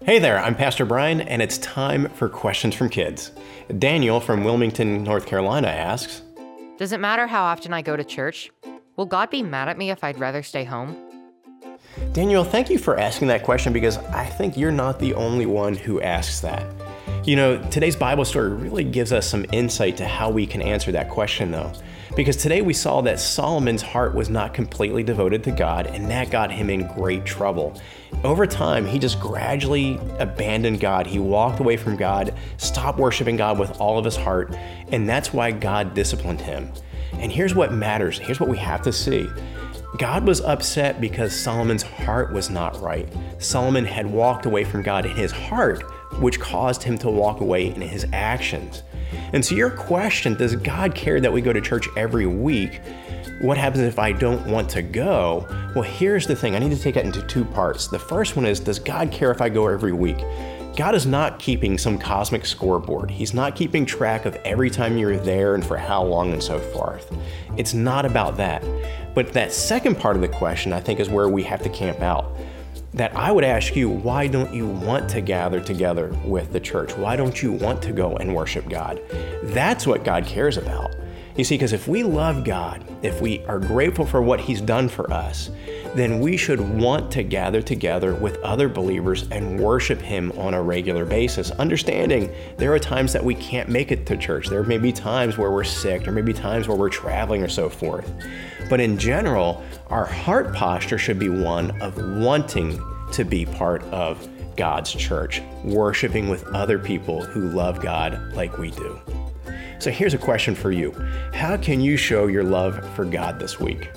Hey there, I'm Pastor Brian, and it's time for Questions from Kids. Daniel from Wilmington, North Carolina asks, Does it matter how often I go to church? Will God be mad at me if I'd rather stay home? Daniel, thank you for asking that question because I think you're not the only one who asks that. You know, today's Bible story really gives us some insight to how we can answer that question, though. Because today we saw that Solomon's heart was not completely devoted to God, and that got him in great trouble. Over time, he just gradually abandoned God. He walked away from God, stopped worshiping God with all of his heart, and that's why God disciplined him. And here's what matters. Here's what we have to see. God was upset because Solomon's heart was not right. Solomon had walked away from God in his heart, which caused him to walk away in his actions. And so your question, does God care that we go to church every week? What happens if I don't want to go? Well, here's the thing. I need to take that into two parts. The first one is, does God care if I go every week? God is not keeping some cosmic scoreboard. He's not keeping track of every time you're there and for how long and so forth. It's not about that. But that second part of the question, I think, is where we have to camp out. That I would ask you, why don't you want to gather together with the church? Why don't you want to go and worship God? That's what God cares about. You see, because if we love God, if we are grateful for what He's done for us, then we should want to gather together with other believers and worship Him on a regular basis, understanding there are times that we can't make it to church. There may be times where we're sick, there may be times where we're traveling or so forth. But in general, our heart posture should be one of wanting to be part of God's church, worshiping with other people who love God like we do. So here's a question for you. How can you show your love for God this week?